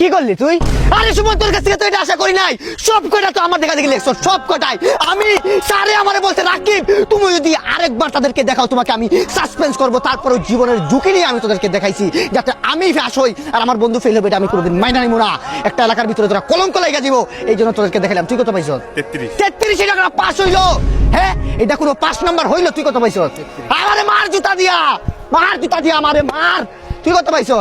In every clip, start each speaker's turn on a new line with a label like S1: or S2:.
S1: কি করলি তুই? আরে সুমন, তোর কাছ থেকে তো এটা আশা করি নাই। সব কয়টা তো আমার দেখা দেখি লেখছো, সব কয়টাই। আমি স্যারে আমারে বলতে, রাকিব তুমি যদি আরেকবার তাদেরকে দেখাও তোমাকে আমি সাসপেন্স করবো। তারপরে জীবনের ঝুঁকি নিয়ে আমি তোদেরকে দেখাইছি যাতে আমি ফ্যাস হই আর আমার বন্ধু ফেল হবে। এটা আমি কোনোদিন মাইনা নিব না। একটা এলাকার ভিতরে তোরা কলঙ্ক লাগা দিব, এই জন্য তোদেরকে দেখাইলাম। তুই কত পাইছ? 33 টাকা পাস হইলো। হ্যাঁ, এটা কোনো 5 নাম্বার হইলো? তুই কত পাইছ? আমারে মার জুতা দিয়া, মার জুতা দিয়া আমারে মার। তুই কত পাইছ?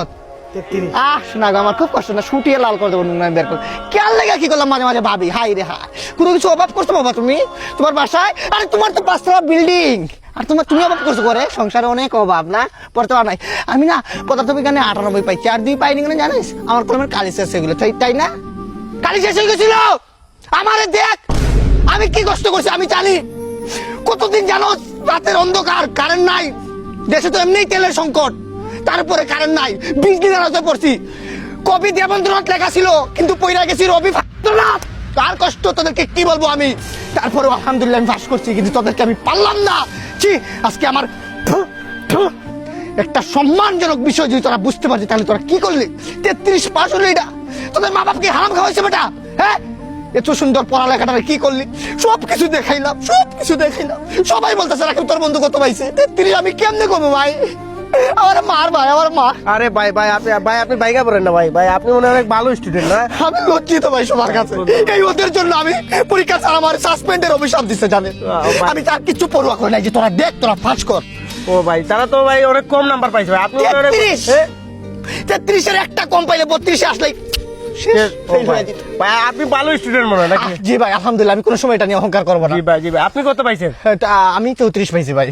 S1: শোনা গো, আমার খুব কষ্ট না, শুটিয়ে লাল করে দেবো বের করে। কেন লেগে কি করলাম মাঝে মাঝে ভাবি, হাই রে হাই, কোনো কিছু অভাব করছো বাবা তুমি তোমার বাসায়? আরে তোমার তো 5তলা বিল্ডিং, আর তুমি অভাব করছো করে? সংসারে অনেক অভাব না, পড়তে পার নাই। আমি না পদার্থবিজ্ঞানে 98 পাইছি, আর 2 পাইনি কেন জানিস? আমার কলমের কালি শেষ হয়ে গেলো। তাই না? কালি শেষ হয়ে গেছিল। আমারে দেখ আমি কি কষ্ট করছি আমি জানি। কতদিন জানো, রাতের অন্ধকার, কারেন্ট নাই, দেশে তো এমনিই তেলের সংকট, তারপরে কারেন্ট নাই, বিজলি দাঁড়াতে পড়ছি। কবি দেবেন্দ্রনাথ লেখা ছিল কিন্তু পইরা গেছি রবি ফাত্রনাথ। তার কষ্ট তোদেরকে কি বলবো আমি। তারপরে আলহামদুলিল্লাহ আমি পাস করছি, কিন্তু তোদেরকে আমি পারলাম না। ছি, আজকে আমার একটা সম্মানজনক বিষয় যদি তোরা বুঝতে পারছি তাহলে তোরা কি করলি? 33 পাস হলো, এটা তোদের মা বাপকে হারাম খাওয়াইছে বেটা। হ্যাঁ, এত সুন্দর পড়ালেখাটা কি করলি? সবকিছু দেখাইলাম, সবকিছু দেখাইলাম। সবাই বলতেছে রাকিব তোর বন্ধু কত পাইছে। 33 আমি কেমনে কমবো ভাই? আমার মার ভাই, আমার মা।
S2: আরে ভাই ভাই আপনি বাইকা পড়েন না ভাই। ভাই আপনি মনে হয় অনেক ভালো স্টুডেন্ট না?
S1: আমি লজ্জিত ভাই সবার কাছে। এই ওদের জন্য আমি পরীক্ষা ছাড়া আমার সাসপেন্ডের অভিশাপ দিচ্ছে জানেন। আমি তার কিছু পড়ুয়া করে নাই যে তোরা দেখ, তোরা পাস কর।
S2: ও ভাই, তারা তো ভাই অনেক কম নাম্বার পাইছে ভাই। আপনি
S1: 33 এর একটা কম পাইলে 32 এ আসলেই
S2: ভাই আপনি ভালো স্টুডেন্ট মনে হয় নাকি?
S1: জি ভাই আলহামদুলিল্লাহ, আমি কোনো সময় এটা নিয়ে অহংকার করবো না।
S2: জি ভাই, জি ভাই। আপনি কত পাইছেন?
S1: আমি 34 পাইছি ভাই।